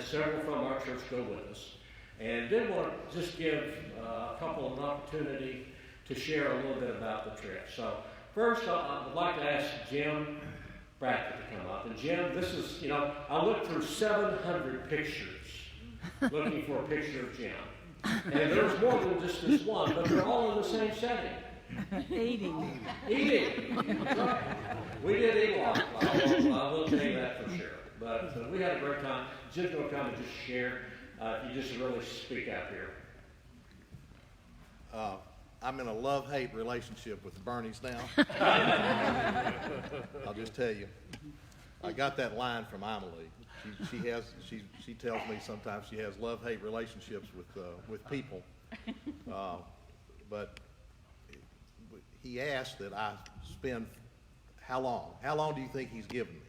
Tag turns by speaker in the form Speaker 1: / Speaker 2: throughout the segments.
Speaker 1: several from our church go with us. And did want to just give a couple an opportunity to share a little bit about the trip. So first, I would like to ask Jim Bradford to come up. And Jim, this is, I looked through 700 pictures looking for a picture of Jim. And there's more than just this one, but they're all in the same setting.
Speaker 2: Eating.
Speaker 1: That's right. We did eat a lot. I will tell you that for sure. But we had a great time. Jim's going to come and just share. If you just really speak out here.
Speaker 3: I'm in a love-hate relationship with the Bernies now. I'll just tell you. I got that line from Emily. She tells me sometimes she has love-hate relationships with people. But he asked that I spend how long? How long do you think he's given me?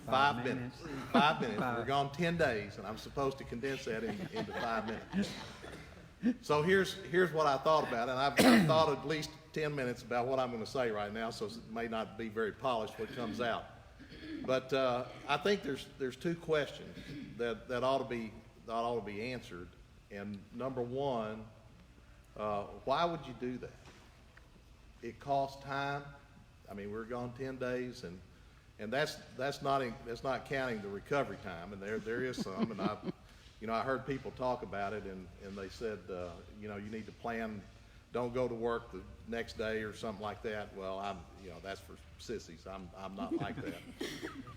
Speaker 3: 5 minutes. 5 minutes. We're gone 10 days, and I'm supposed to condense that into 5 minutes. So here's what I thought about, and I've thought at least 10 minutes about what I'm going to say right now, so it may not be very polished what comes out. But I think there's two questions that ought to be answered. And number one, why would you do that? It costs time. I mean, we're gone 10 days, and that's not counting the recovery time, and there is some. And I heard people talk about it, and they said, you need to plan. Don't go to work the next day or something like that. Well, that's for sissies. I'm not like that.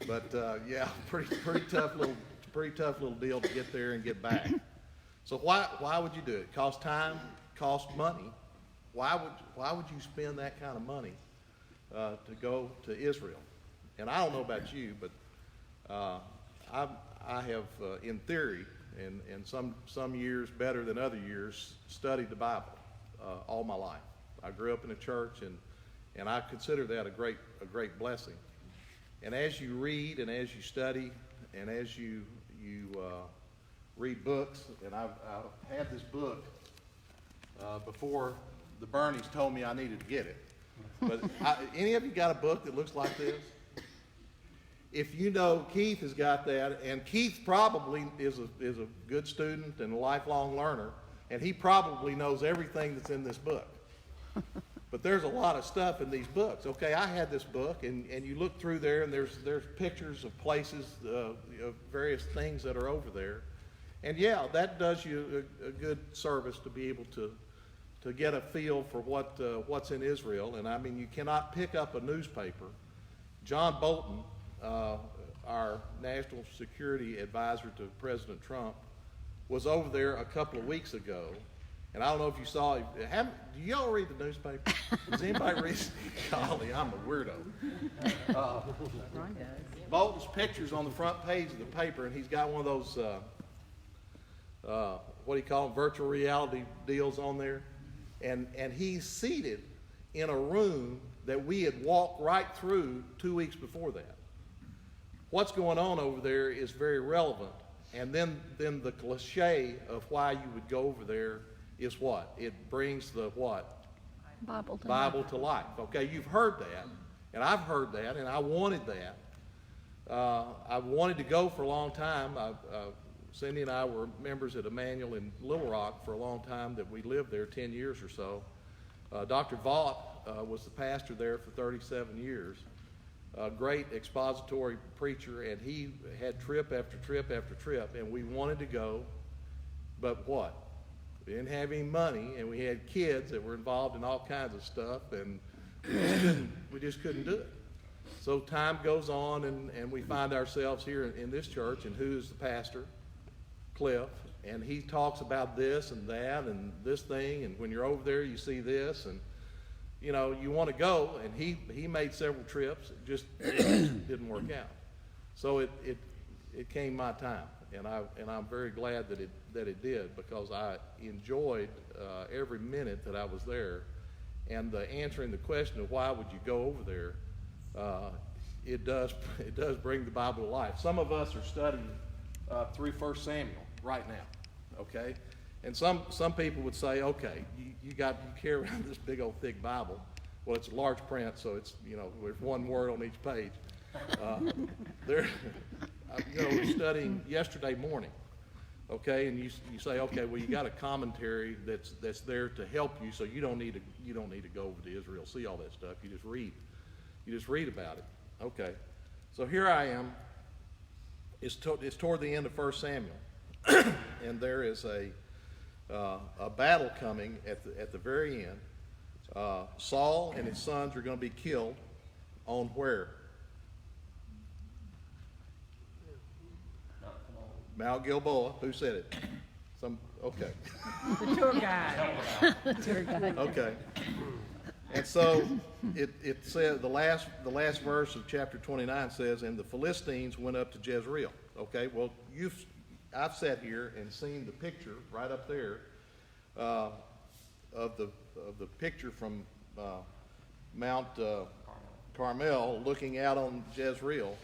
Speaker 3: But yeah, pretty tough little deal to get there and get back. So why would you do it? Cost time, cost money. Why would you spend that kind of money to go to Israel? And I don't know about you, but I have, in theory, and some years better than other years, studied the Bible all my life. I grew up in a church, and I consider that a great blessing. And as you read and as you study and as you read books, and I've had this book before the Bernies told me I needed to get it. But any of you got a book that looks like this? If you know, Keith has got that, and Keith probably is a good student and a lifelong learner, and he probably knows everything that's in this book. But there's a lot of stuff in these books. Okay, I had this book, and you look through there, and there's pictures of places, of various things that are over there. And yeah, that does you a good service to be able to get a feel for what's in Israel. And I mean, you cannot pick up a newspaper. John Bolton, our national security advisor to President Trump, was over there a couple of weeks ago. And I don't know if you saw him. Do y'all read the newspaper? Does anybody read? Golly, I'm a weirdo. Bolton's picture's on the front page of the paper, and he's got one of those, what do you call them, virtual reality deals on there. And he's seated in a room that we had walked right through 2 weeks before that. What's going on over there is very relevant. And then the cliche of why you would go over there is what? It brings the what? Bible to life. Okay, you've heard that, and I've heard that, and I wanted that. I wanted to go for a long time. Cindy and I were members at Emmanuel in Little Rock for a long time that we lived there, 10 years or so. Dr. Vaught was the pastor there for 37 years. A great expository preacher, and he had trip after trip after trip, and we wanted to go, but what? We didn't have any money, and we had kids that were involved in all kinds of stuff, and we just couldn't do it. So time goes on, and we find ourselves here in this church, and who's the pastor? Cliff, and he talks about this and that and this thing, and when you're over there you see this, and you want to go, and he made several trips. It just didn't work out. So it came my time, and I'm very glad that it did, because I enjoyed every minute that I was there. And answering the question of why would you go over there, it does bring the Bible to life. Some of us are studying through 1 Samuel right now, okay? And some people would say, okay, you carry around this big old thick Bible. Well, it's large print, so it's there's one word on each page. was studying yesterday morning, okay, and you say, okay, well, you got a commentary that's there to help you, so you don't need to go over to Israel, see all that stuff. You just read about it. Okay, so here I am. It's toward the end of 1 Samuel, and there is a battle coming at the very end. Saul and his sons are going to be killed on where? Mount Gilboa. Who said it? Okay.
Speaker 2: The tour guide.
Speaker 3: Okay. And so it says the last verse of chapter 29 says, and the Philistines went up to Jezreel. Okay. Well, I've sat here and seen the picture right up there of the picture from Mount Carmel looking out on Jezreel.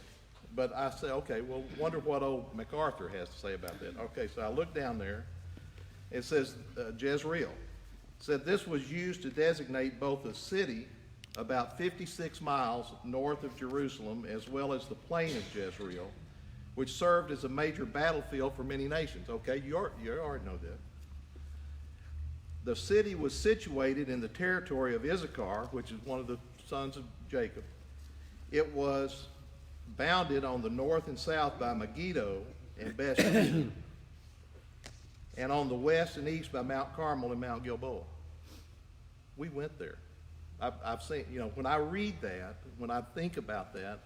Speaker 3: But I say, okay, well, wonder what old MacArthur has to say about that. Okay, so I look down there. It says Jezreel. It said this was used to designate both a city about 56 miles north of Jerusalem as well as the plain of Jezreel, which served as a major battlefield for many nations. Okay, you already know that. The city was situated in the territory of Issachar, which is one of the sons of Jacob. It was bounded on the north and south by Megiddo and Bethshean, and on the west and east by Mount Carmel and Mount Gilboa. We went there. I've seen, when I read that, when I think about that,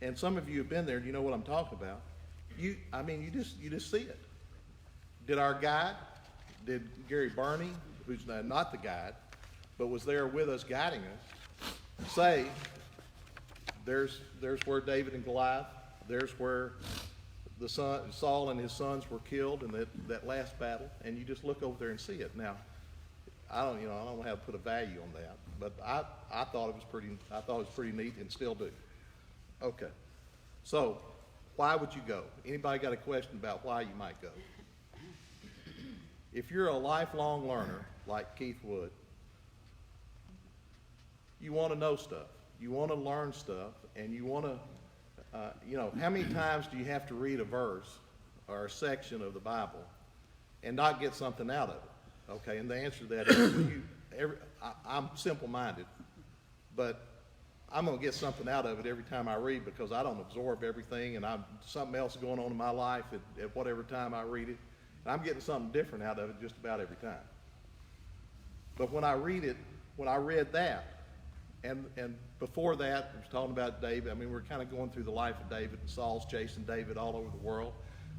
Speaker 3: and some of you have been there, you know what I'm talking about. You just see it. Did our guide, did Gary Burney, who's not the guide, but was there with us guiding us, say, there's where David and Goliath, there's where Saul and his sons were killed in that last battle, and you just look over there and see it. Now, I don't know how to put a value on that, but I thought it was pretty neat and still do. Okay, so why would you go? Anybody got a question about why you might go? If you're a lifelong learner like Keith Wood, you want to know stuff. You want to learn stuff, and you want to, how many times do you have to read a verse or a section of the Bible and not get something out of it? Okay, and the answer to that is, I'm simple-minded, but I'm going to get something out of it every time I read because I don't absorb everything, and something else is going on in my life at whatever time I read it, and I'm getting something different out of it just about every time. But when I read that, and before that, I was talking about David. We're kind of going through the life of David, and Saul's chasing David all over the world.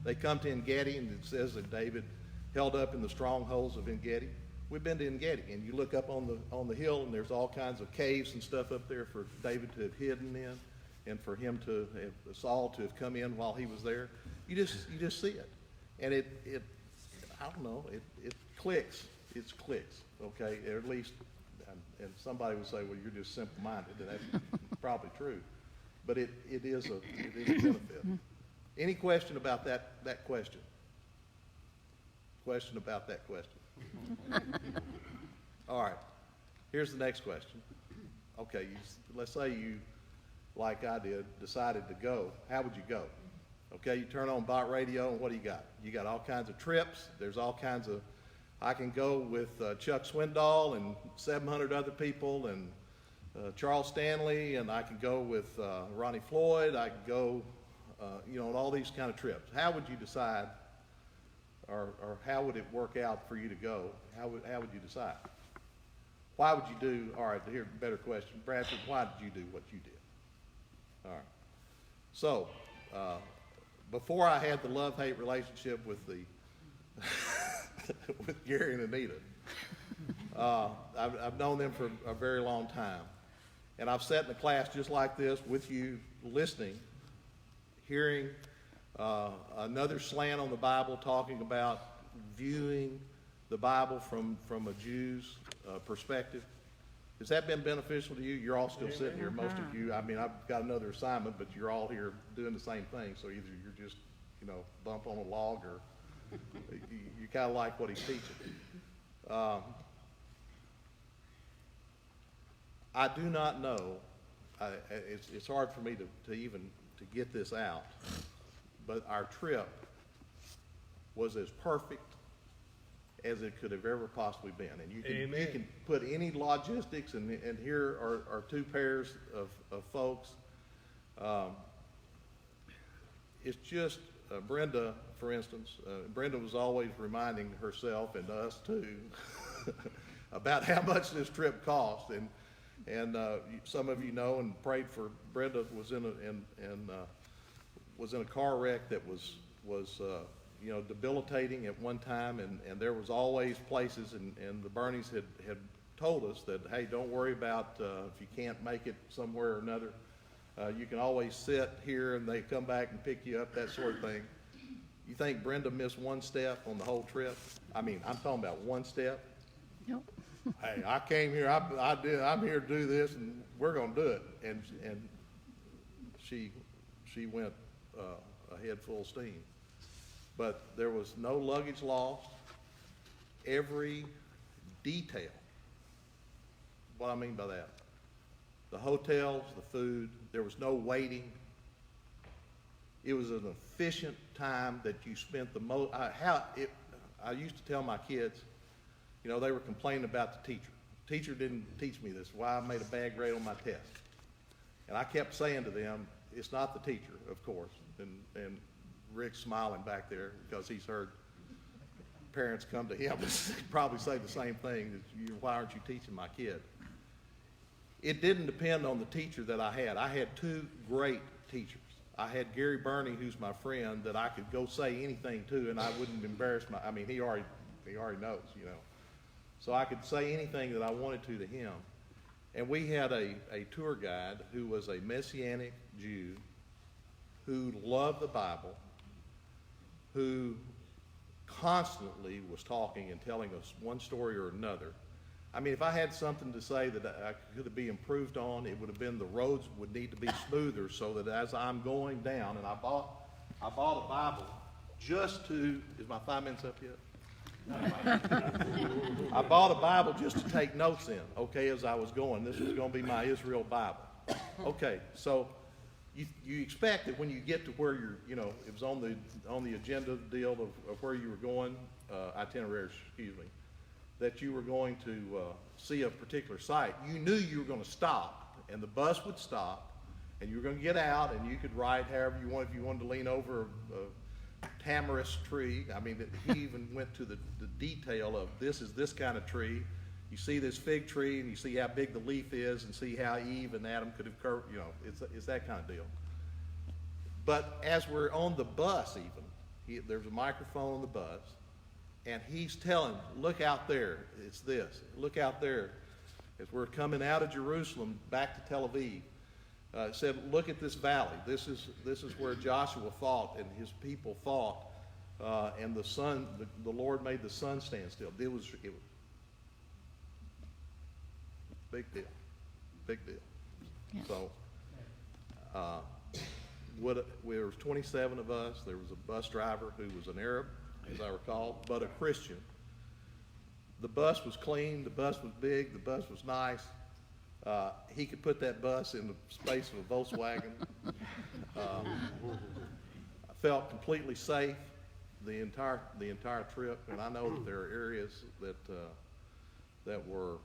Speaker 3: They come to En-Gedi, and it says that David held up in the strongholds of En-Gedi. We've been to En-Gedi, and you look up on the hill, and there's all kinds of caves and stuff up there for David to have hidden in, and for Saul to have come in while he was there. You just see it, and it I don't know, it clicks. It clicks, okay, or at least. And somebody would say, well, you're just simple-minded, and that's probably true. But it is a benefit. Any question about that question? Question about that question? All right. Here's the next question. Okay, let's say you, like I did, decided to go. How would you go? Okay, you turn on Bot Radio, and what do you got? You got all kinds of trips. There's all kinds of I can go with Chuck Swindoll and 700 other people and Charles Stanley, and I can go with Ronnie Floyd. I can go, on all these kind of trips. How would you decide, or how would it work out for you to go? How would you decide? Why would you do, all right, here's a better question. Bradford, why did you do what you did? All right. So, before I had the love-hate relationship with with Gary and Anita. I've known them for a very long time. And I've sat in a class just like this with you, listening, hearing another slant on the Bible, talking about viewing the Bible from a Jew's perspective. Has that been beneficial to you? You're all still sitting here, most of you. I've got another assignment, but you're all here doing the same thing. So either you're just, bump on a log, or you kind of like what he's teaching. I do not know. It's hard for me to even get this out. but our trip was as perfect as it could have ever possibly been. And you can put any logistics, and here are two pairs of folks. It's just Brenda, for instance. Brenda was always reminding herself and us too about how much this trip cost. And some of you know and prayed for Brenda. Was in a car wreck that was debilitating at one time, and there was always places, and the Bernies had told us that, hey, don't worry about if you can't make it somewhere or another. You can always sit here and they come back and pick you up, that sort of thing. You think Brenda missed one step on the whole trip? I mean, I'm talking about one step.
Speaker 2: Nope.
Speaker 3: Hey, I came here, I'm here to do this, and we're going to do it. And she went ahead full steam. But there was no luggage lost. Every detail. What I mean by that? The hotels, the food, there was no waiting. It was an efficient time that you spent the most. I used to tell my kids, they were complaining about the teacher. The teacher didn't teach me this, why I made a bad grade on my test. And I kept saying to them, it's not the teacher, of course. And Rick's smiling back there because he's heard parents come to him and probably say the same thing, why aren't you teaching my kid? It didn't depend on the teacher that I had. I had two great teachers. I had Gary Burney, who's my friend, that I could go say anything to, and I wouldn't embarrass he already knows, So I could say anything that I wanted to him. And we had a tour guide who was a Messianic Jew who loved the Bible, who constantly was talking and telling us one story or another. I mean, if I had something to say that I could be improved on, it would have been the roads would need to be smoother so that as I'm going down, and I bought a Bible just to, is my 5 minutes up yet? I bought a Bible just to take notes in, okay, as I was going. This was going to be my Israel Bible. Okay, so you expect that when you get to where it was on the agenda deal of where you were going, itinerary, excuse me, that you were going to see a particular site. You knew you were going to stop, and the bus would stop, and you were going to get out, and you could ride however you wanted. If you wanted to lean over a tamarisk tree, he even went to the detail of this is this kind of tree. You see this fig tree, and you see how big the leaf is, and see how Eve and Adam could have curved. It's that kind of deal. But as we're on the bus, there's a microphone on the bus. And he's telling, look out there, it's this. Look out there. As we're coming out of Jerusalem back to Tel Aviv, it said, look at this valley. This is where Joshua fought and his people fought. And the Lord made the sun stand still. It was big deal. Big deal.
Speaker 2: Yeah.
Speaker 3: So, there was 27 of us. There was a bus driver who was an Arab, as I recall, but a Christian. The bus was clean, the bus was big, the bus was nice. He could put that bus in the space of a Volkswagen. I felt completely safe the entire trip, and I know that there are areas that were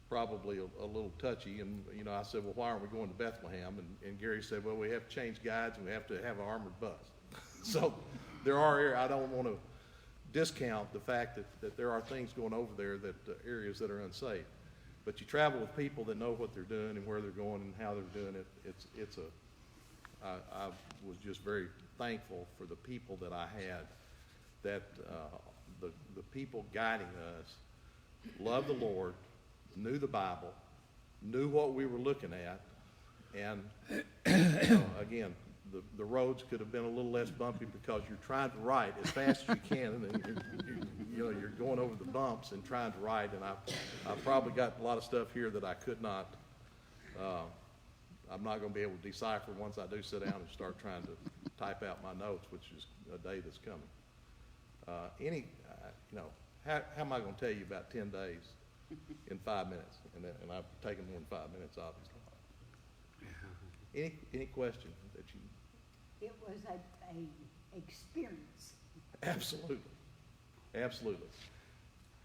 Speaker 3: probably a little touchy, and I said, well, why aren't we going to Bethlehem? And Gary said, well, we have to change guides and we have to have an armored bus. So there are areas, I don't want to discount the fact that there are things going over there, areas that are unsafe. But you travel with people that know what they're doing and where they're going and how they're doing it. I was just very thankful for the people that I had, that the people guiding us loved the Lord, knew the Bible, knew what we were looking at, and again, the roads could have been a little less bumpy because you're trying to ride as fast as you can, and you're going over the bumps and trying to ride. And I probably got a lot of stuff here that I could not. I'm not going to be able to decipher once I do sit down and start trying to type out my notes, which is a day that's coming. How am I going to tell you about 10 days in 5 minutes? And I've taken more than 5 minutes, obviously. Any question that you?
Speaker 2: It was a experience.
Speaker 3: Absolutely. Absolutely.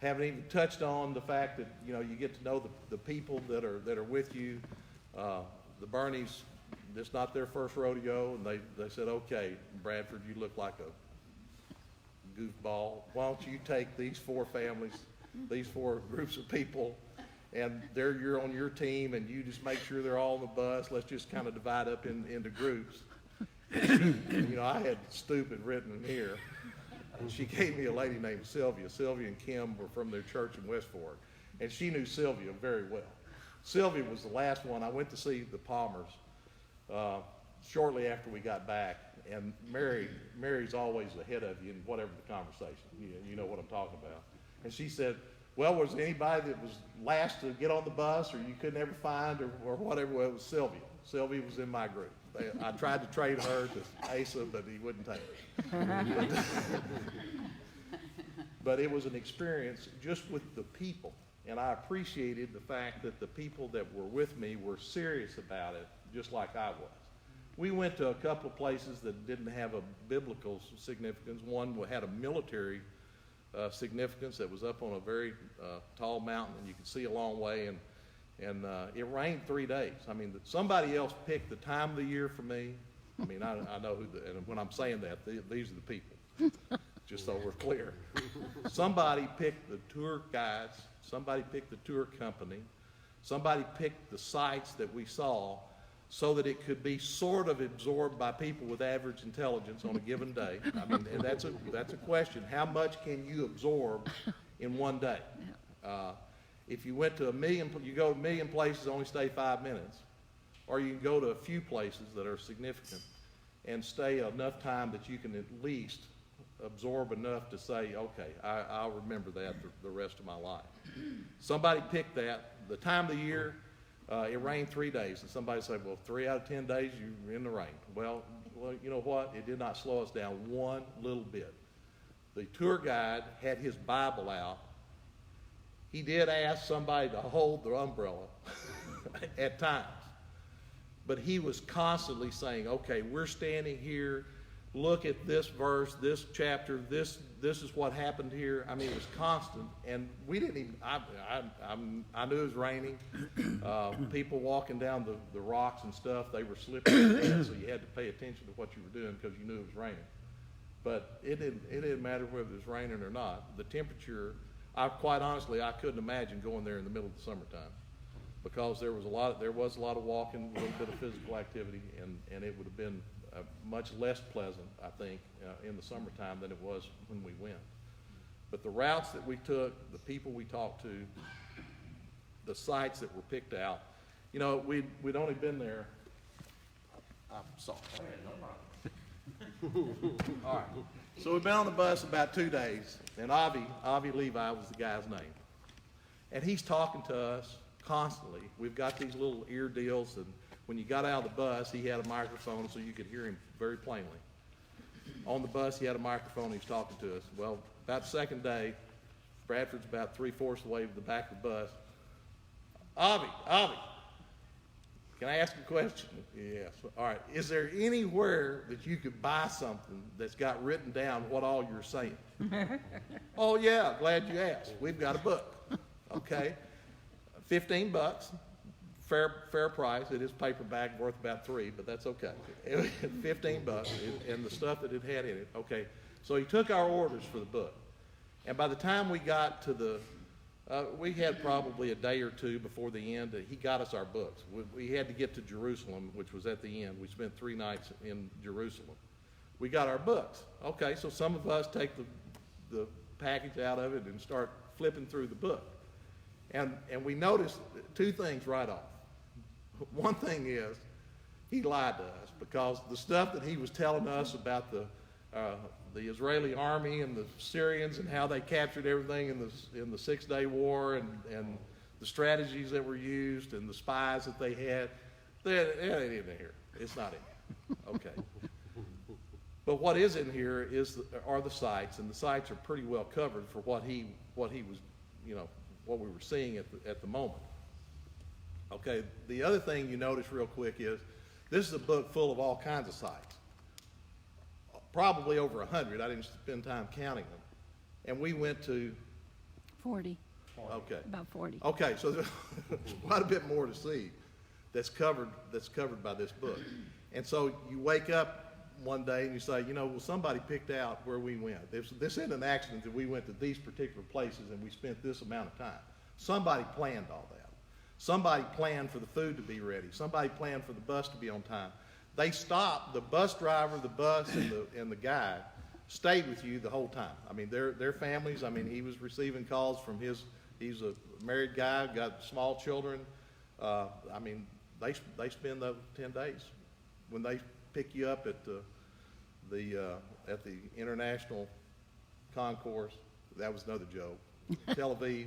Speaker 3: Haven't even touched on the fact that, you know, you get to know the people that are with you. The Bernies, it's not their first rodeo, and they said, okay, Bradford, you look like a goofball. Why don't you take these 4 families, these 4 groups of people, and you're on your team, and you just make sure they're all on the bus. Let's just kind of divide up into groups. And, you know, I had stupid written in here. And she gave me a lady named Sylvia. Sylvia and Kim were from their church in West Fork, and she knew Sylvia very well. Sylvia was the last one. I went to see the Palmers shortly after we got back, and Mary's always ahead of you in whatever the conversation. You know what I'm talking about. And she said, well, was there anybody that was last to get on the bus or you couldn't ever find or whatever? Well, it was Sylvia. Sylvia was in my group. I tried to trade her to Asa, but he wouldn't take it. But it was an experience just with the people, and I appreciated the fact that the people that were with me were serious about it, just like I was. We went to a couple of places that didn't have a biblical significance. One had a military significance that was up on a very tall mountain, and you could see a long way, and it rained 3 days. I mean, somebody else picked the time of the year for me. I mean, I know who, and when I'm saying that, these are the people, just so we're clear. Somebody picked the tour guides, somebody picked the tour company, somebody picked the sites that we saw so that it could be sort of absorbed by people with average intelligence on a given day. I mean, and that's a question. How much can you absorb in one day? If you went to you go to 1 million places, only stay 5 minutes. Or you can go to a few places that are significant and stay enough time that you can at least absorb enough to say, okay, I'll remember that the rest of my life. Somebody picked that. The time of the year, it rained 3 days. And somebody said, well, 3 out of 10 days you're in the rain. Well, you know what? It did not slow us down one little bit. The tour guide had his Bible out. He did ask somebody to hold the umbrella at times. But he was constantly saying, okay, we're standing here, look at this verse, this chapter, this is what happened here. I mean, it was constant, and we didn't even, I knew it was raining. People walking down the rocks and stuff, they were slipping, so you had to pay attention to what you were doing because you knew it was raining. But it didn't matter whether it was raining or not. The temperature, quite honestly, I couldn't imagine going there in the middle of the summertime, because there was a lot of walking, a little bit of physical activity, and it would have been much less pleasant, I think, in the summertime than it was when we went. But the routes that we took, the people we talked to, the sites that were picked out, you know, we'd only been there. I'm sorry. All right. So we've been on the bus about 2 days, and Avi Levi was the guy's name. And he's talking to us constantly. We've got these little ear deals, and when you got out of the bus, he had a microphone so you could hear him very plainly. On the bus, he had a microphone, he was talking to us. Well, about the second day, Bradford's about 3/4 of the way to the back of the bus. Avi, can I ask a question? Yes. All right. Is there anywhere that you could buy something that's got written down what all you're saying? Oh, yeah, glad you asked. We've got a book. Okay. $15, fair price. It is paperback, worth about $3, but that's okay. $15, and the stuff that it had in it. Okay, so he took our orders for the book, and by the time we got to we had probably a day or two before the end. He got us our books. We had to get to Jerusalem, which was at the end. We spent 3 nights in Jerusalem. We got our books. Okay, so some of us take the package out of it and start flipping through the book. And we noticed 2 things right off. One thing is, he lied to us, because the stuff that he was telling us about the Israeli army and the Syrians and how they captured everything in the 6-day war and the strategies that were used and the spies that they had, it ain't in here. It's not in here. Okay. But what is in here are the sites, and the sites are pretty well covered for what he was, what we were seeing at the moment. Okay, the other thing you notice real quick is this is a book full of all kinds of sites. probably over 100. I didn't spend time counting them. And we went to,
Speaker 2: 40,
Speaker 3: okay.
Speaker 2: about 40.
Speaker 3: Okay, so there's quite a bit more to see that's covered by this book. And so you wake up one day and you say, well, somebody picked out where we went. This isn't an accident that we went to these particular places and we spent this amount of time. Somebody planned all that. Somebody planned for the food to be ready. Somebody planned for the bus to be on time. They stopped, the bus driver, the bus, and the guide stayed with you the whole time. I mean, their families, he was receiving calls from he's a married guy, got small children. They spend those 10 days. When they pick you up at the international concourse, that was another joke. Tel Aviv,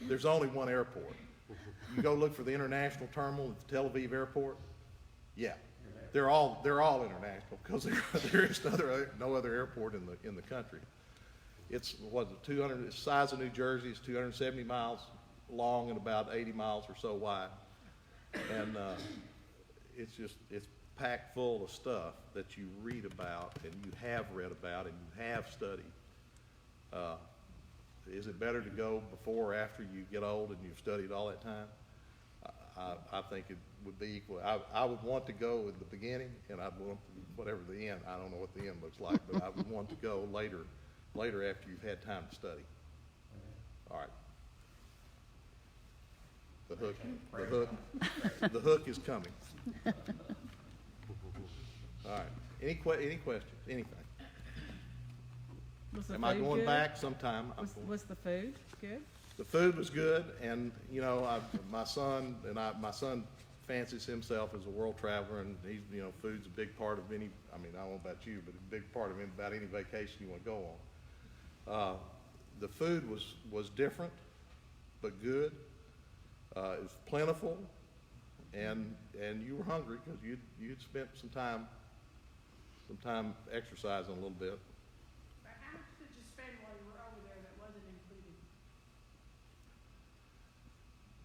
Speaker 3: there's only one airport. You go look for the international terminal at the Tel Aviv airport. Yeah, they're all international because there is no other airport in the country. It's the size of New Jersey. It's 270 miles long and about 80 miles or so wide, and it's packed full of stuff that you read about and you have read about and you have studied. Is it better to go before or after you get old and you've studied all that time? I think it would be equal. I would want to go at the beginning, and I'd want whatever the end. I don't know what the end looks like, but I would want to go later after you've had time to study. All right. The hook is coming. All right. Any questions? Anything? Am I going
Speaker 4: good?
Speaker 3: back sometime?
Speaker 4: Was the food good?
Speaker 3: The food was good, and my son fancies himself as a world traveler, and he's food's a big part of any. I don't know about you, but a big part of about any vacation you want to go on. The food was different, but good. It was plentiful, and you were hungry because you'd spent some time exercising a little bit.
Speaker 5: How much did you spend while you were over there that wasn't included?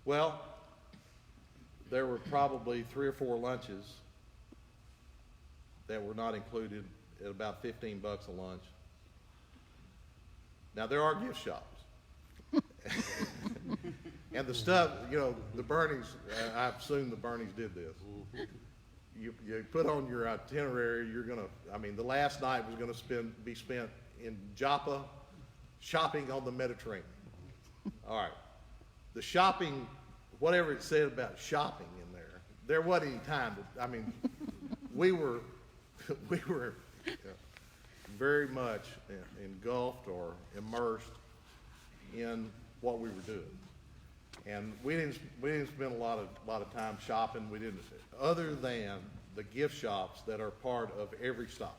Speaker 3: Well, there were probably 3 or 4 lunches that were not included at about $15 a lunch. Now there are gift shops. And the stuff, the Bernies, I assume the Bernies did this. You put on your itinerary, the last night was going to be spent in Joppa, shopping on the Mediterranean. All right. The shopping, whatever it said about shopping in there wasn't any time to, we were very much engulfed or immersed in what we were doing. And we didn't spend a lot of time shopping. We didn't, other than the gift shops that are part of every stop.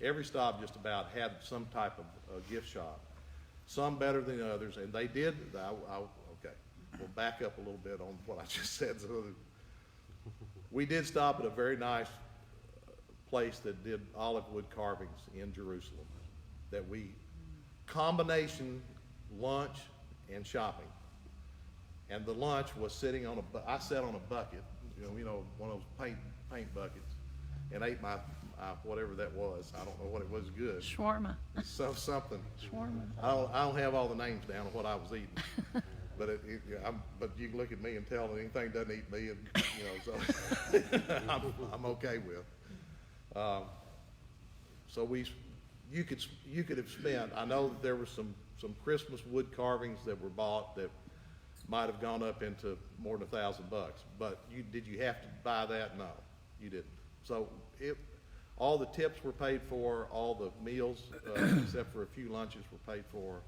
Speaker 3: Every stop just about had some type of gift shop. Some better than others, and they did. Okay, we'll back up a little bit on what I just said. So we did stop at a very nice place that did olive wood carvings in Jerusalem. That we combination lunch and shopping. And the lunch was sitting on I sat on a bucket, one of those paint buckets, and ate my whatever that was. I don't know what it was. Good.
Speaker 2: Shawarma.
Speaker 3: Something.
Speaker 2: Shawarma.
Speaker 3: I don't have all the names down of what I was eating, but but you can look at me and tell that anything doesn't eat me, and so I'm okay with. So you could have spent. I know that there were some Christmas wood carvings that were bought that might have gone up into more than $1,000, but did you have to buy that? No, you didn't. So all the tips were paid for, all the meals, except for a few lunches, were paid for.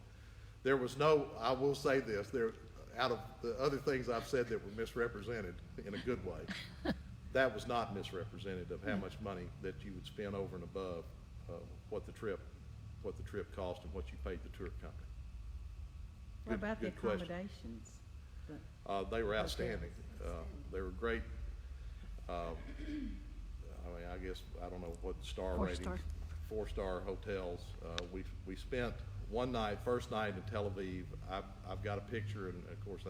Speaker 3: There was no, I will say this, out of the other things I've said that were misrepresented in a good way, that was not misrepresented of how much money that you would spend over and above what the trip cost and what you paid the tour company.
Speaker 4: What about the
Speaker 3: good question.
Speaker 4: accommodations?
Speaker 3: They were outstanding. They were great. I guess, I don't know what star rating. 4-star hotels. We spent one night, first night in Tel Aviv. I've got a picture, and of course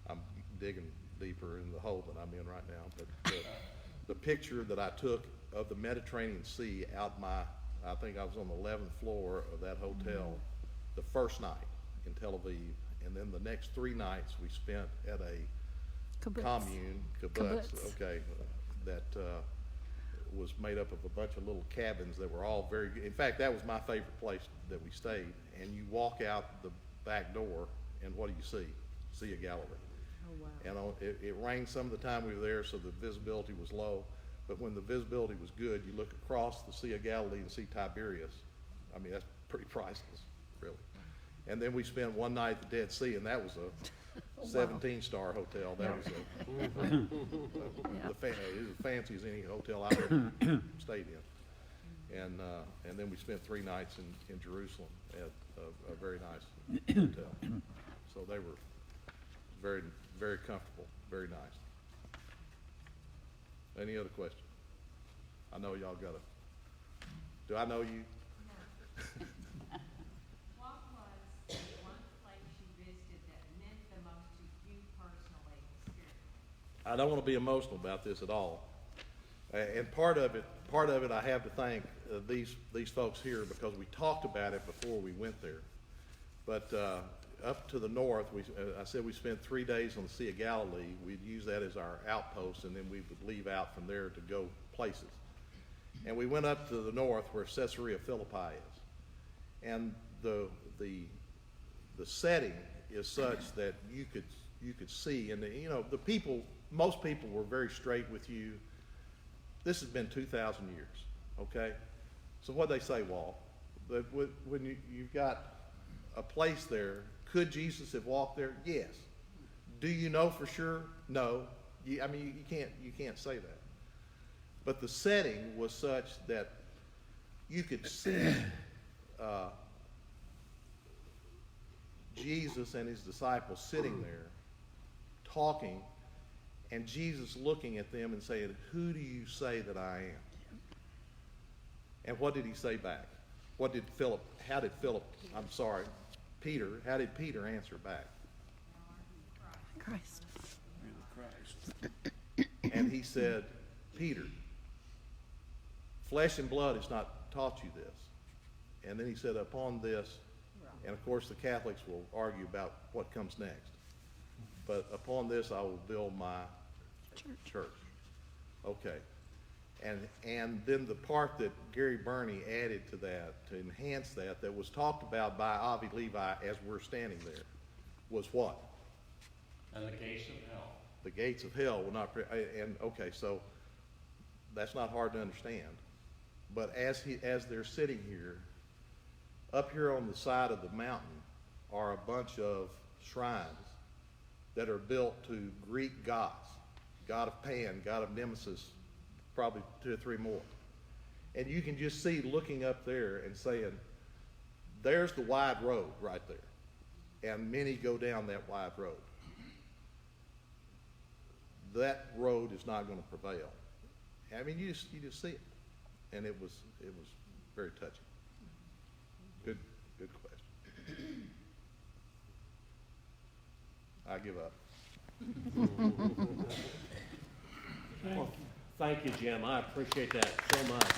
Speaker 3: I'm digging deeper in the hole that I'm in right now. But the picture that I took of the Mediterranean Sea out my I think I was on the 11th floor of that hotel the first night in Tel Aviv, and then the next 3 nights we spent at a commune, kibbutz, okay, that was made up of a bunch of little cabins that were all very good. In fact, that was my favorite place that we stayed. And you walk out the back door, and what do you see? Sea of Galilee.
Speaker 4: Oh, wow.
Speaker 3: And it rained some of the time we were there, so the visibility was low. But when the visibility was good, you look across the Sea of Galilee and see Tiberias. I mean, that's pretty priceless, really. And then we spent one night at the Dead Sea, and that was a 17-star hotel. That was it was as fancy as any hotel I've ever stayed in. And then we spent 3 nights in Jerusalem at a very nice hotel. So they were very, very comfortable, very nice. Any other questions? I know y'all got do I know you?
Speaker 6: What was one place you visited that meant the most to you personally, spiritually?
Speaker 3: I don't want to be emotional about this at all. And part of it, I have to thank these folks here, because we talked about it before we went there. But up to the north, I said we spent 3 days on the Sea of Galilee. We'd use that as our outpost, and then we would leave out from there to go places. And we went up to the north where Caesarea Philippi is. And the setting is such that you could see, and the people, most people were very straight with you. This has been 2,000 years, okay? So what they say, Walt, that when you've got a place there, could Jesus have walked there? Yes. Do you know for sure? No. I mean, you can't say that. But the setting was such that you could see Jesus and his disciples sitting there talking, and Jesus looking at them and saying, "Who do you say that I am?" And what did he say back? How did Peter answer back?
Speaker 4: Christ.
Speaker 3: And he said, "Peter, flesh and blood has not taught you this." And then he said, "Upon this," and of course the Catholics will argue about what comes next, but "upon this I will build my church." Okay. And then the part that Gary Burney added to that, to enhance that was talked about by Avi Levi as we're standing there, was what?
Speaker 1: And the gates of hell.
Speaker 3: The gates of hell will not, okay, so that's not hard to understand. But as they're sitting here, up here on the side of the mountain are a bunch of shrines that are built to Greek gods. God of Pan, God of Nemesis, probably 2 or 3 more. And you can just see looking up there and saying, there's the wide road right there. And many go down that wide road. That road is not going to prevail. I mean, you just see it. And it was very touching. Good question. I give up.
Speaker 1: Well, thank you, Jim. I appreciate that so much.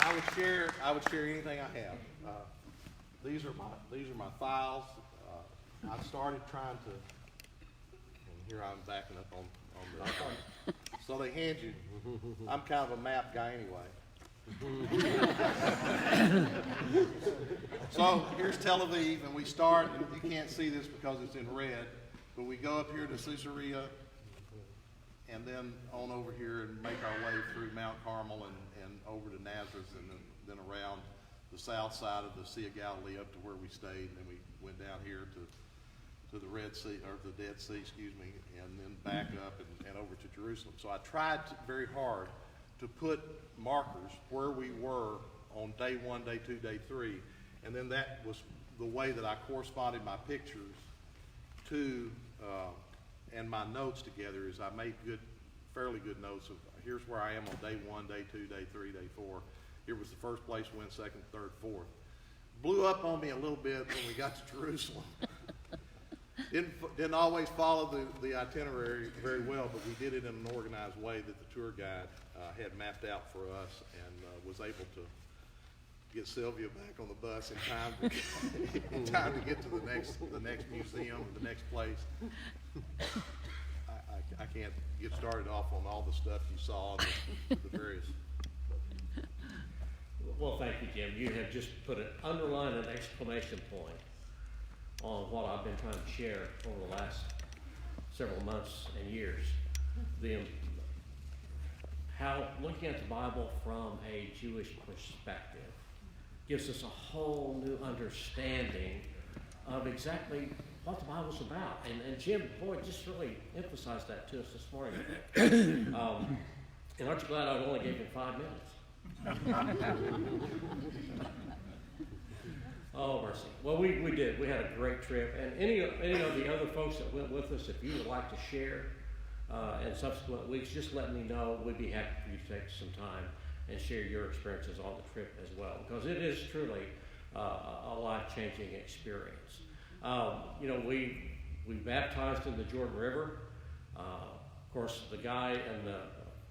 Speaker 3: I would share anything I have. These are my files. I started trying to, and here I'm backing up on the. So they hand you. I'm kind of a map guy anyway. So here's Tel Aviv, and we start. And you can't see this because it's in red, but we go up here to Caesarea, and then on over here and make our way through Mount Carmel and over to Nazareth, and then around the south side of the Sea of Galilee up to where we stayed, and then we went down here to the Red Sea, or the Dead Sea, excuse me, and then back up and over to Jerusalem. So I tried very hard to put markers where we were on day 1, day 2, day 3, and then that was the way that I corresponded my pictures to and my notes together. Is I made fairly good notes of here's where I am on day 1, day 2, day 3, day 4. Here was the first place we went, second, third, fourth. Blew up on me a little bit when we got to Jerusalem. Didn't always follow the itinerary very well, but we did it in an organized way that the tour guide had mapped out for us, and was able to get Sylvia back on the bus in time to get to the next museum, the next place. I can't get started off on all the stuff you saw, the various.
Speaker 1: Well, thank you, Jim. You have just put an underline and exclamation point on what I've been trying to share over the last several months and years. How looking at the Bible from a Jewish perspective gives us a whole new understanding of exactly what the Bible's about. And Jim, boy, just really emphasized that to us this morning. And aren't you glad I only gave him 5 minutes? Oh, mercy. Well, we did. We had a great trip. And any of the other folks that went with us, if you would like to share in subsequent weeks, just let me know. We'd be happy for you to take some time and share your experiences on the trip as well, because it is truly a life-changing experience. We baptized in the Jordan River. Of course, the guy in the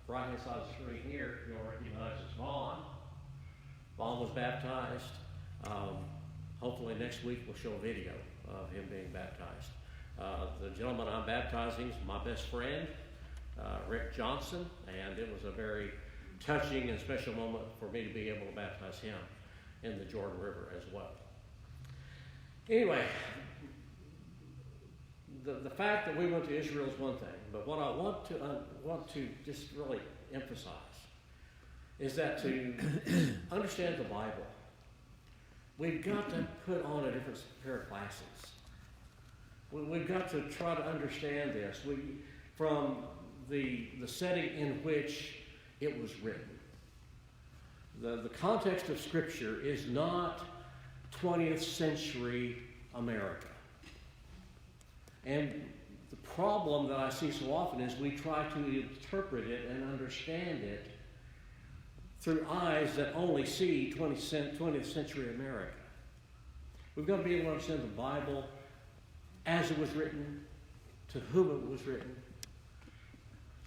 Speaker 1: right-hand side of the screen here, you'll recognize is Vaughn. Vaughn was baptized. Hopefully next week we'll show a video of him being baptized. The gentleman I'm baptizing is my best friend, Rick Johnson, and it was a very touching and special moment for me to be able to baptize him in the Jordan River as well. Anyway, the fact that we went to Israel is one thing, but what I want to just really emphasize is that to understand the Bible, we've got to put on a different pair of glasses. We've got to try to understand this from the setting in which it was written. The context of Scripture is not 20th century America. And the problem that I see so often is we try to interpret it and understand it through eyes that only see 20th century America. We've got to be able to understand the Bible as it was written, to whom it was written,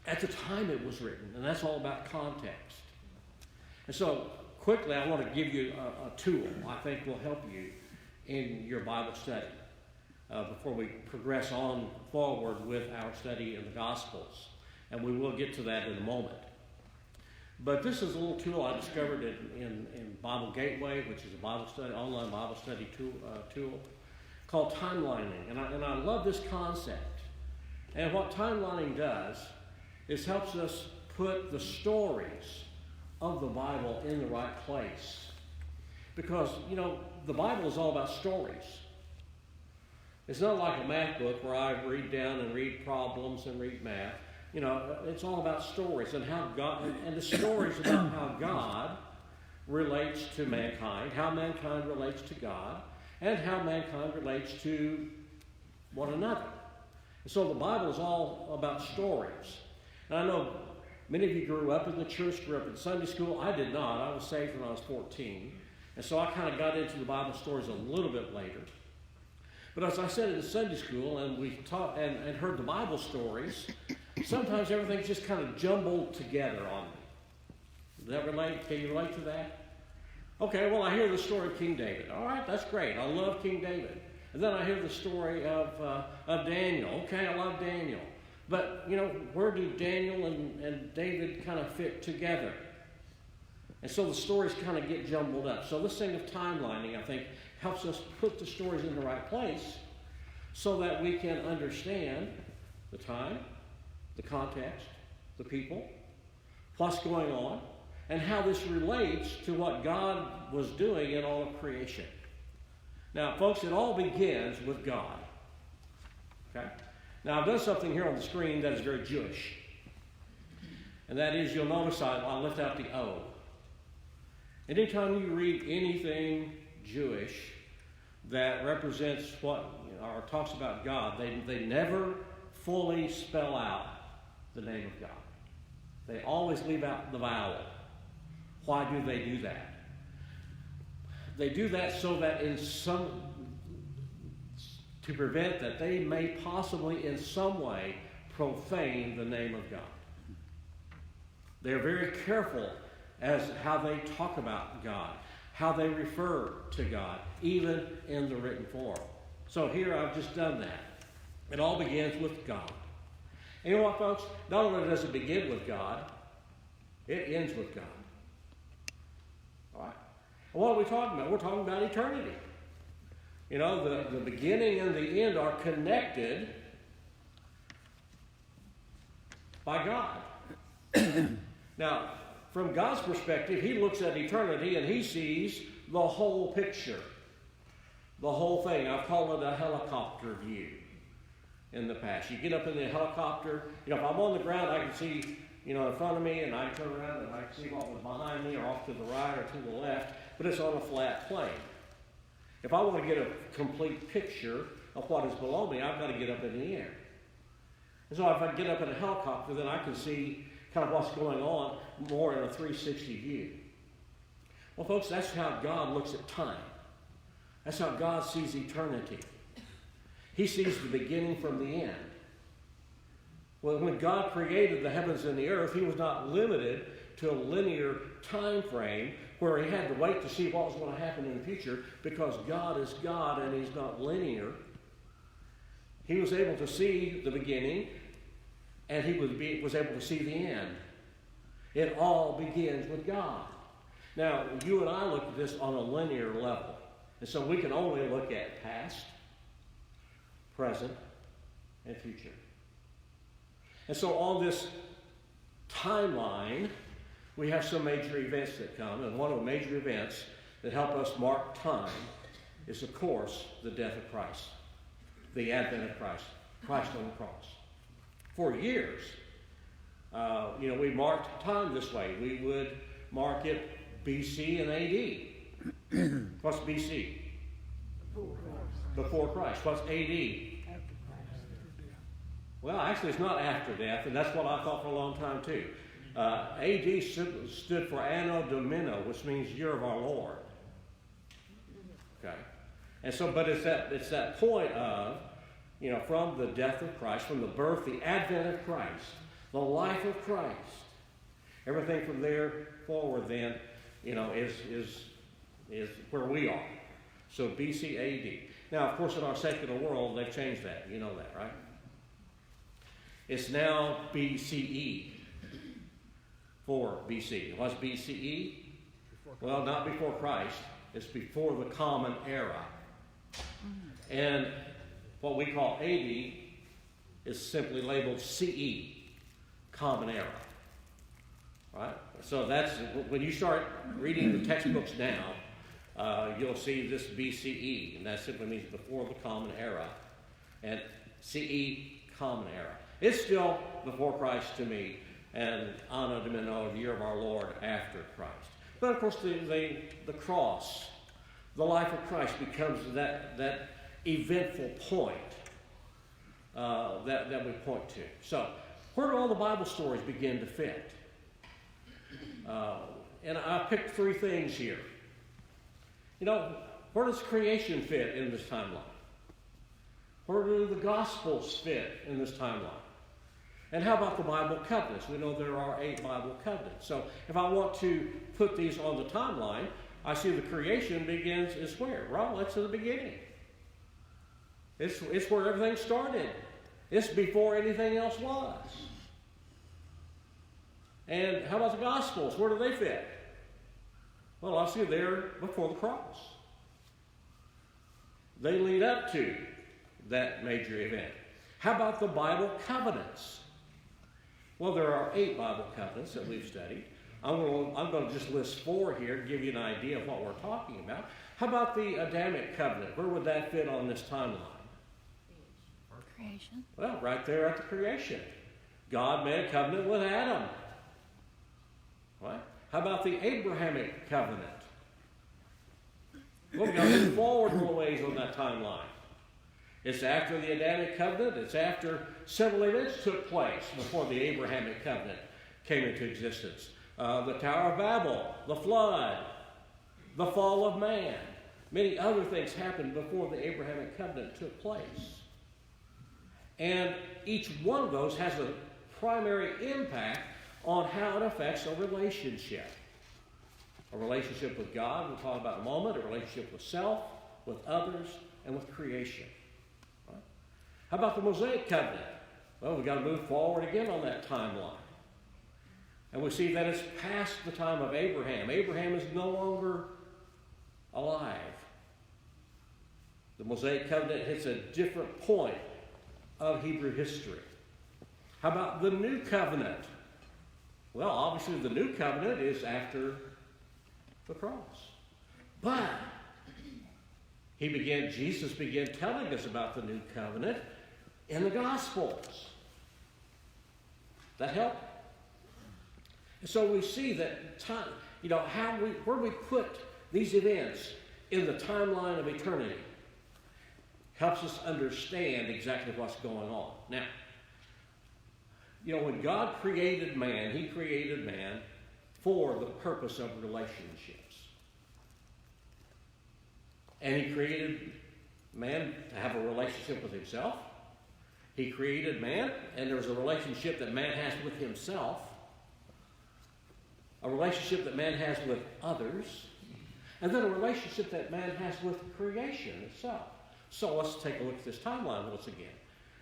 Speaker 1: at the time it was written, and that's all about context. And so, quickly, I want to give you a tool I think will help you in your Bible study before we progress on forward with our study in the Gospels. And we will get to that in a moment. But this is a little tool I discovered in Bible Gateway, which is a Bible study, online Bible study tool called timelining. And I love this concept. And what timelining does is helps us put the stories of the Bible in the right place. Because, the Bible is all about stories. It's not like a math book where I read down and read problems and read math. It's all about stories and how God, and the stories about how God relates to mankind, how mankind relates to God, and how mankind relates to one another. And so the Bible is all about stories. And I know many of you grew up in the church, grew up in Sunday school. I did not. I was saved when I was 14. And so I kind of got into the Bible stories a little bit later. But as I said in Sunday school, and we taught and heard the Bible stories, sometimes everything's just kind of jumbled together on me. Does that relate? Can you relate to that? Okay, well, I hear the story of King David. All right, that's great. I love King David. And then I hear the story of Daniel. Okay, I love Daniel. But, where do Daniel and David kind of fit together? And so the stories kind of get jumbled up. So this thing of timelining, I think, helps us put the stories in the right place so that we can understand the time, the context, the people, what's going on, and how this relates to what God was doing in all of creation. Now, folks, it all begins with God. Okay? Now, I've done something here on the screen that is very Jewish. And that is, you'll notice I left out the O. Anytime you read anything Jewish that represents what, or talks about God, they never fully spell out the name of God. They always leave out the vowel. Why do they do that? They do that so that to to prevent that they may possibly in some way profane the name of God. They're very careful as how they talk about God, how they refer to God, even in the written form. So here I've just done that. It all begins with God. And you know what, folks? Not only does it begin with God, it ends with God. All right? And what are we talking about? We're talking about eternity. You know, the beginning and the end are connected by God. Now, from God's perspective, he looks at eternity and he sees the whole picture. The whole thing. I've called it a helicopter view in the past. You get up in the helicopter, you know, if I'm on the ground, I can see, you know, in front of me, and I can turn around and I can see what was behind me or off to the right or to the left, but it's on a flat plane. If I want to get a complete picture of what is below me, I've got to get up in the air. And so if I get up in a helicopter, then I can see kind of what's going on more in a 360 view. Well, folks, that's how God looks at time. That's how God sees eternity. He sees the beginning from the end. Well, when God created the heavens and the earth, he was not limited to a linear time frame where he had to wait to see what was going to happen in the future, because God is God and he's not linear. He was able to see the beginning, and he was able to see the end. It all begins with God. Now, you and I look at this on a linear level. And so we can only look at past, present, and future. And so on this timeline, we have some major events that come. And one of the major events that help us mark time is, of course, the death of Christ. The advent of Christ. Christ on the cross. For years, we marked time this way. We would mark it BC and AD. What's BC? Before Christ. What's AD? Well, actually, it's not after death, and that's what I thought for a long time, too. AD stood for Anno Domini, which means year of our Lord. Okay? And so, but it's that point of, from the death of Christ, from the birth, the advent of Christ, the life of Christ. Everything from there forward then, is where we are. So BC AD. Now, of course, in our secular world, they've changed that. You know that, right? It's now BCE for BC. What's BCE? Well, not before Christ. It's before the common era. And what we call AD is simply labeled CE, common era. Right? So that's, when you start reading the textbooks now, you'll see this BCE, and that simply means before the common era. And CE, common era. It's still before Christ to me, and Anno Domini, the year of our Lord, after Christ. But of course, the cross, the life of Christ becomes that eventful point that we point to. So, where do all the Bible stories begin to fit? And I picked 3 things here. Where does creation fit in this timeline? Where do the Gospels fit in this timeline? And how about the Bible covenants? We know there are 8 Bible covenants. So if I want to put these on the timeline, I see the creation begins is where? Well, it's in the beginning. It's where everything started. It's before anything else was. And how about the Gospels? Where do they fit? Well, I see they're before the cross. They lead up to that major event. How about the Bible covenants? Well, there are 8 Bible covenants that we've studied. I'm going to just list 4 here to give you an idea of what we're talking about. How about the Adamic covenant? Where would that fit on this timeline?
Speaker 2: Creation. Well,
Speaker 1: right there at the creation. God made a covenant with Adam. Right? How about the Abrahamic covenant? Well, we've got to move forward a little ways on that timeline. It's after the Adamic covenant. It's after several events took place before the Abrahamic covenant came into existence. The Tower of Babel, the flood, the fall of man, Many other things happened before the Abrahamic covenant took place. And each one of those has a primary impact on how it affects a relationship. A relationship with God, we'll talk about in a moment, a relationship with self, with others, and with creation. Right? How about the Mosaic covenant? Well, we've got to move forward again on that timeline. And we see that it's past the time of Abraham. Abraham is no longer alive. The Mosaic covenant hits a different point of Hebrew history. How about the new covenant? Well, obviously the new covenant is after the cross. But Jesus began telling us about the new covenant in the Gospels. That help? And so we see that time, where we put these events in the timeline of eternity helps us understand exactly what's going on. Now, when God created man, he created man for the purpose of relationships. And he created man to have a relationship with himself. He created man, and there's a relationship that man has with himself, a relationship that man has with others, and then a relationship that man has with creation itself. So let's take a look at this timeline once again.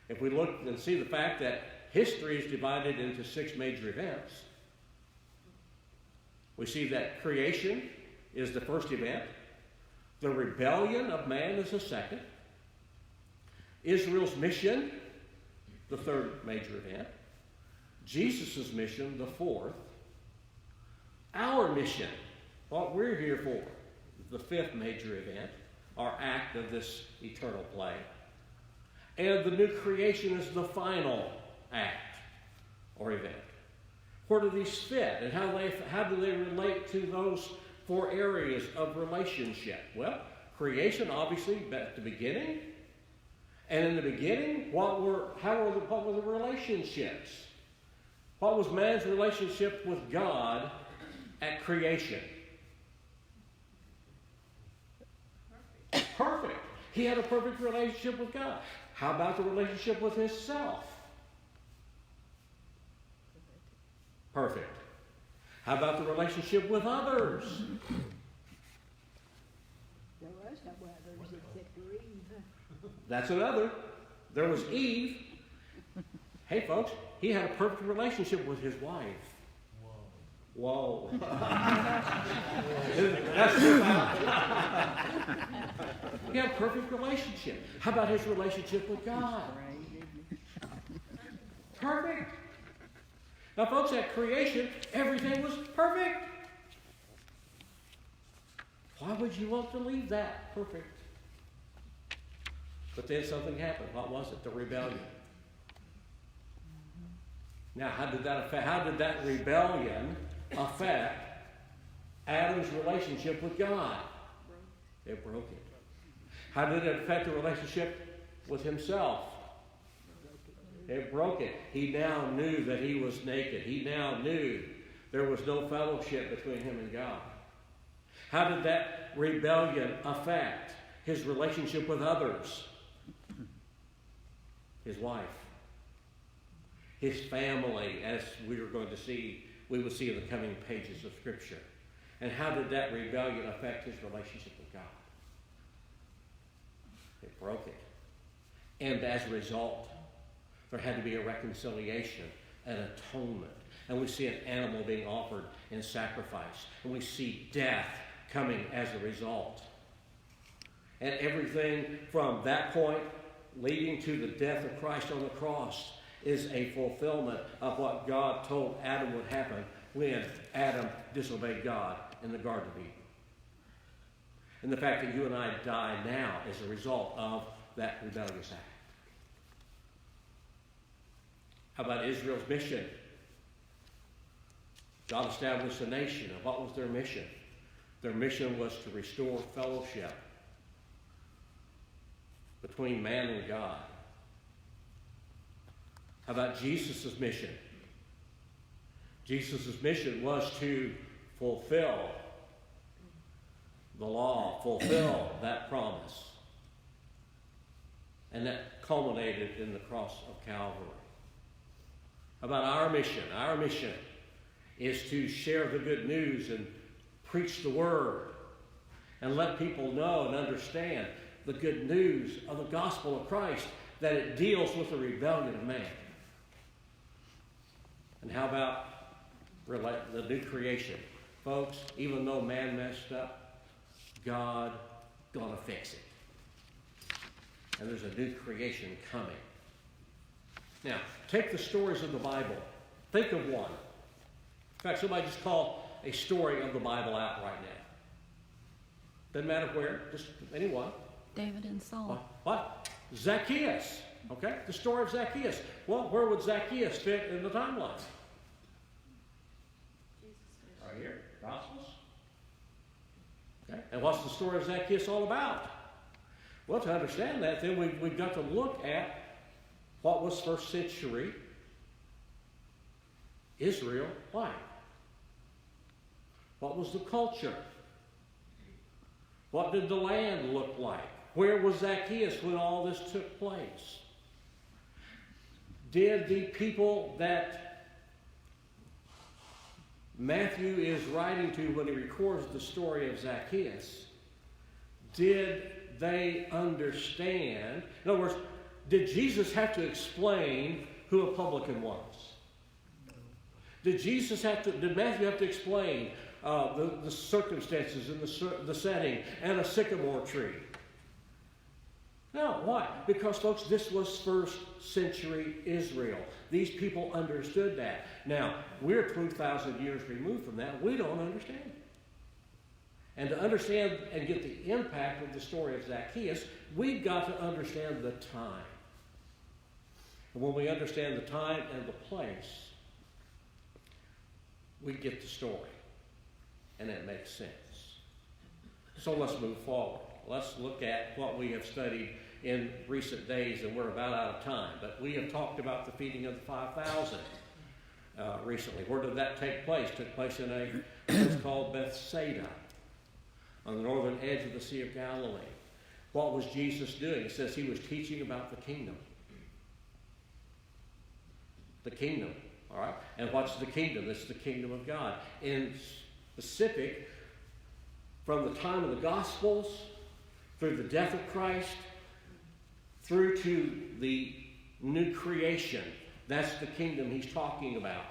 Speaker 1: If we look and see the fact that history is divided into 6 major events, we see that creation is the first event. The rebellion of man is the second. Israel's mission, the third major event. Jesus' mission, the fourth. Our mission, what we're here for, the fifth major event, our act of this eternal play. And the new creation is the final act or event. Where do these fit, and how do they relate to those 4 areas of relationship? Well, creation, obviously, at the beginning. And in the beginning, what were the relationships? What was man's relationship with God at creation? Perfect. He had a perfect relationship with God. How about the relationship with himself? Perfect. How about the relationship with others?
Speaker 2: There was no others except for Eve.
Speaker 1: That's another. There was Eve. Hey, folks, he had a perfect relationship with his wife. Whoa. He had a perfect relationship. How about his relationship with God? Perfect. Now, folks, at creation, everything was perfect. Why would you want to leave that perfect? But then something happened. What was it? The rebellion. Now, how did that rebellion affect Adam's relationship with God? It broke it. How did it affect the relationship with himself? It broke it. He now knew that he was naked. He now knew there was no fellowship between him and God. How did that rebellion affect his relationship with others? His wife. His family, as we will see in the coming pages of Scripture. And how did that rebellion affect his relationship with God? It broke it. And as a result, there had to be a reconciliation, an atonement. And we see an animal being offered in sacrifice. And we see death coming as a result. And everything from that point leading to the death of Christ on the cross is a fulfillment of what God told Adam would happen when Adam disobeyed God in the Garden of Eden. And the fact that you and I die now is a result of that rebellious act. How about Israel's mission? God established a nation, and what was their mission? Their mission was to restore fellowship between man and God. How about Jesus' mission? Jesus' mission was to fulfill the law, fulfill that promise. And that culminated in the cross of Calvary. About our mission. Our mission is to share the good news and preach the word and let people know and understand the good news of the gospel of Christ, that it deals with the rebellion of man. And how about the new creation? Folks, even though man messed up, God gonna fix it. And there's a new creation coming. Now, take the stories of the Bible. Think of one. In fact, somebody just call a story of the Bible out right now. Doesn't matter where, just anyone.
Speaker 4: David and Saul.
Speaker 1: What? Zacchaeus. Okay? The story of Zacchaeus. Well, where would Zacchaeus fit in the timeline? Right here. Gospels. Okay? And what's the story of Zacchaeus all about? Well, to understand that, then we've got to look at what was first century Israel like. What was the culture? What did the land look like? Where was Zacchaeus when all this took place? Did the people that Matthew is writing to when he records the story of Zacchaeus, did they understand? In other words, did Jesus have to explain who a publican was? Did Matthew have to explain the circumstances and the setting and a sycamore tree? No, why? Because, folks, this was first century Israel. These people understood that. Now, we're 2,000 years removed from that. We don't understand it. And to understand and get the impact of the story of Zacchaeus, we've got to understand the time. And when we understand the time and the place, we get the story. And it makes sense. So let's move forward. Let's look at what we have studied in recent days, and we're about out of time. But we have talked about the feeding of the 5,000 recently. Where did that take place? It took place in a place called Bethsaida, on the northern edge of the Sea of Galilee. What was Jesus doing? It says he was teaching about the kingdom. The kingdom, all right? And what's the kingdom? It's the kingdom of God. In specific, from the time of the Gospels, through the death of Christ, through to the new creation. That's the kingdom he's talking about.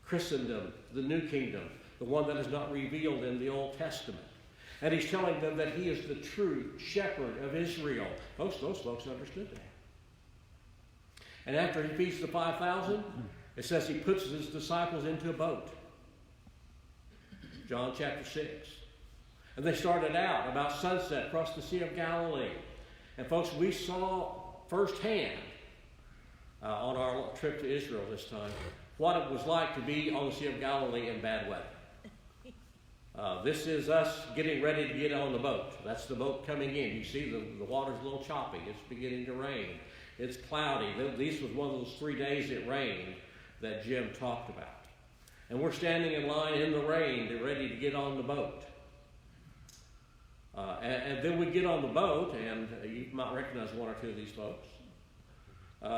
Speaker 1: Christendom, the new kingdom, the one that is not revealed in the Old Testament. And he's telling them that he is the true shepherd of Israel. Those folks understood that. And after he feeds the 5,000, it says he puts his disciples into a boat. John chapter 6. And they started out about sunset across the Sea of Galilee. And folks, we saw firsthand on our trip to Israel this time what it was like to be on the Sea of Galilee in bad weather. This is us getting ready to get on the boat. That's the boat coming in. You see the water's a little choppy. It's beginning to rain. It's cloudy. This was one of those 3 days it rained that Jim talked about. And we're standing in line in the rain, ready to get on the boat. And then we get on the boat, and you might recognize one or two of these folks.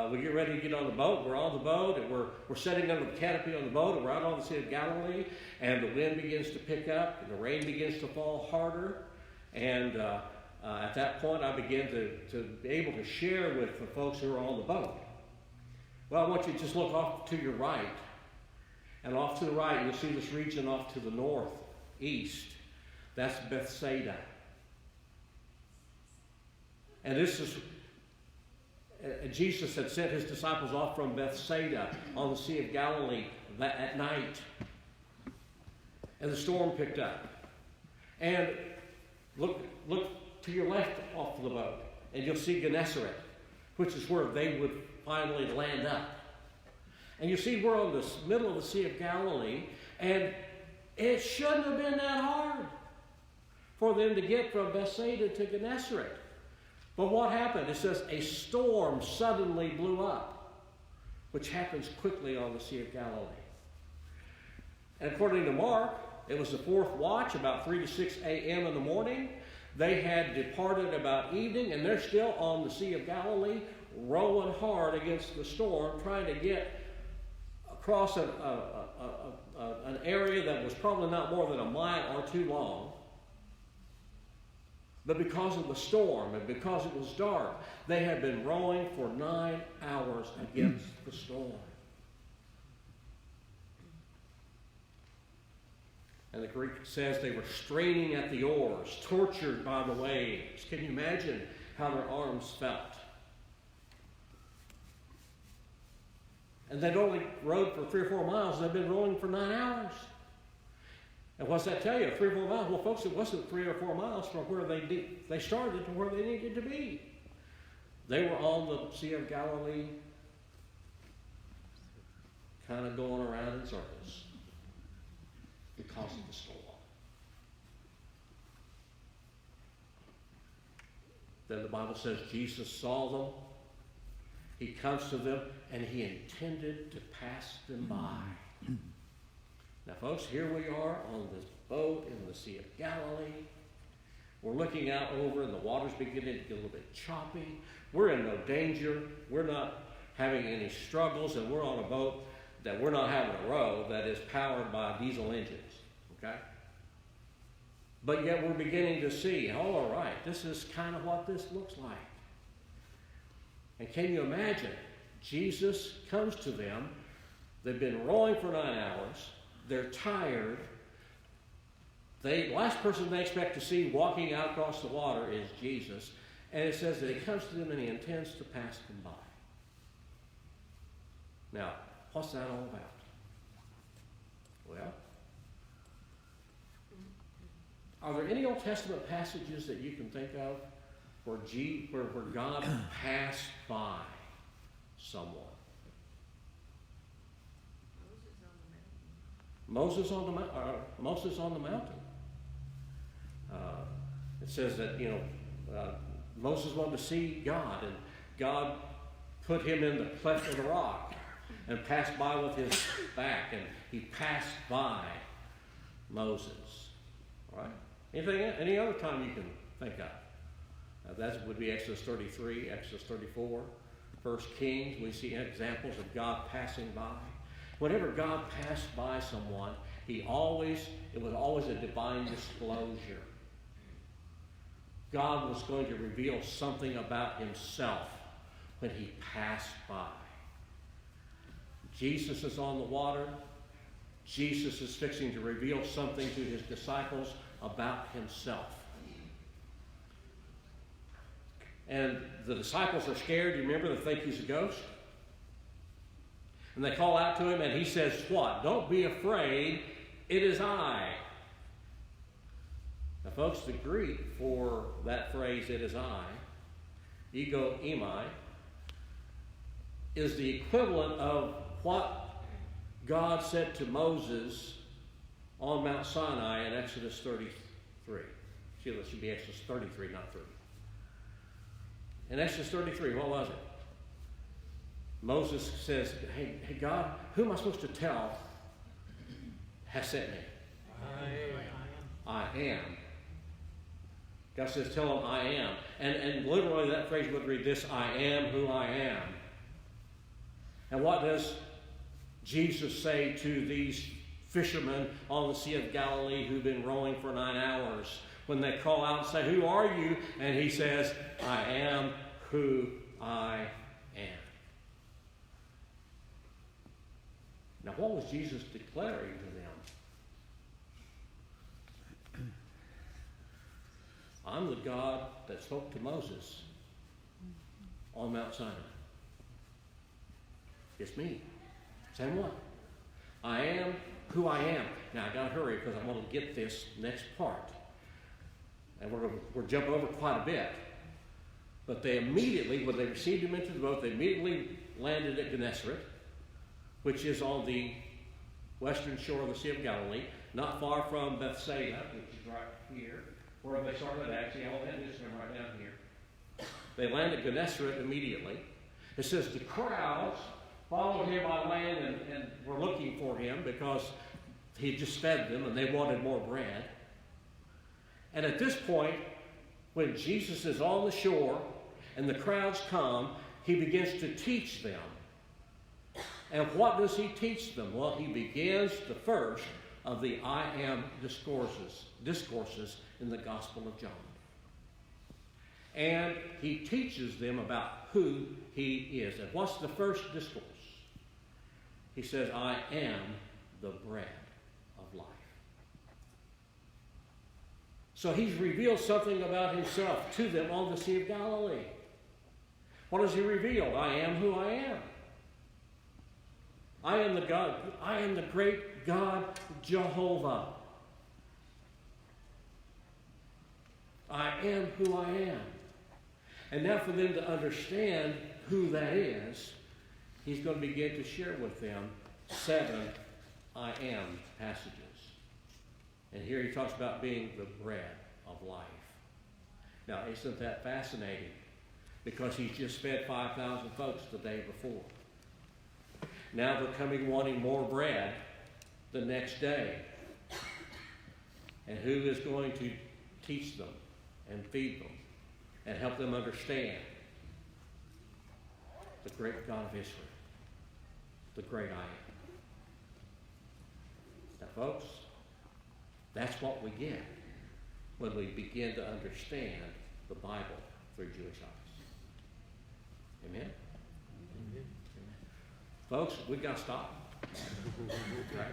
Speaker 1: We get ready to get on the boat. We're on the boat, and we're sitting under the canopy on the boat, and we're out on the Sea of Galilee, and the wind begins to pick up, and the rain begins to fall harder. And at that point, I begin to be able to share with the folks who are on the boat. Well, I want you to just look off to your right. And off to the right, you'll see this region off to the northeast. That's Bethsaida. And this is, Jesus had sent his disciples off from Bethsaida on the Sea of Galilee at night. And the storm picked up. And look to your left off the boat, and you'll see Gennesaret, which is where they would finally land up. And you see we're on the middle of the Sea of Galilee, and it shouldn't have been that hard for them to get from Bethsaida to Gennesaret. But what happened? It says a storm suddenly blew up, which happens quickly on the Sea of Galilee. And according to Mark, It was the fourth watch, about 3 to 6 a.m. in the morning. They had departed about evening, and they're still on the Sea of Galilee, rowing hard against the storm, trying to get across an area that was probably not more than a mile or two long. But because of the storm and because it was dark, they had been rowing for 9 hours against the storm. And the Greek says they were straining at the oars, tortured by the waves. Can you imagine how their arms felt? And they'd only rowed for 3 or 4 miles. They'd been rowing for 9 hours. And what's that tell you? 3 or 4 miles? Well, folks, it wasn't 3 or 4 miles from where they started to where they needed to be. They were on the Sea of Galilee, kind of going around in circles because of the storm. Then the Bible says Jesus saw them. He comes to them, and he intended to pass them by. Now, folks, here we are on this boat in the Sea of Galilee. We're looking out over, and the water's beginning to get a little bit choppy. We're in no danger. We're not having any struggles, and we're on a boat that we're not having to row that is powered by diesel engines, okay? But yet we're beginning to see, oh, all right, this is kind of what this looks like. And can you imagine? Jesus comes to them. They've been rowing for 9 hours. They're tired. The last person they expect to see walking out across the water is Jesus. And it says that he comes to them and he intends to pass them by. Now, what's that all about? Well, are there any Old Testament passages that you can think of where God passed by someone? Moses on the mountain. It says that Moses wanted to see God, and God put him in the cleft of the rock and passed by with his back, and he passed by Moses. All right. Any other time you can think of? That would be Exodus 33, Exodus 34, 1 Kings. We see examples of God passing by. Whenever God passed by someone, it was always a divine disclosure. God was going to reveal something about himself when he passed by. Jesus is on the water. Jesus is fixing to reveal something to his disciples about himself. And the disciples are scared. You remember? They think he's a ghost. And they call out to him, and he says, what? Don't be afraid. It is I. Now, folks, the Greek for that phrase, it is I, ego eimi, is the equivalent of what God said to Moses on Mount Sinai in Exodus 33. See, that should be Exodus 33, not 30. In Exodus 33, what was it? Moses says, hey God, who am I supposed to tell has sent me? I am. God says, tell him I am. And literally that phrase would read this, I am who I am. And what does Jesus say to these fishermen on the Sea of Galilee who've been rowing for 9 hours when they call out and say, who are you? And he says, I am who I am. Now, what was Jesus declaring to them? I'm the God that spoke to Moses on Mount Sinai. It's me. Same one. I am who I am. Now, I got to hurry because I want to get this next part. And we're jump over quite a bit. But they immediately, when they received him into the boat, they immediately landed at Gennesaret, which is on the western shore of the Sea of Galilee, not far from Bethsaida, which is right here, where they started actually. I'll end this one right down here. They landed at Gennesaret immediately. It says the crowds followed him by land and were looking for him because He had just fed them and they wanted more bread. And at this point, when Jesus is on the shore and the crowds come, he begins to teach them. And what does he teach them? Well, he begins the first of the I am discourses in the Gospel of John. And he teaches them about who he is. And what's the first discourse? He says, I am the bread of life. So he's revealed something about himself to them on the Sea of Galilee. What does he reveal? I am who I am. I am the God. I am the great God, Jehovah. I am who I am. And now for them to understand who that is, he's going to begin to share with them 7 I am passages. And here he talks about being the bread of life. Now, isn't that fascinating? Because he's just fed 5,000 folks the day before. Now they're coming wanting more bread the next day. And who is going to teach them and feed them and help them understand? The great God of Israel. The great I am. Now, folks, that's what we get when we begin to understand the Bible through Jewish eyes. Amen? Amen. Folks, we've got to stop. Right?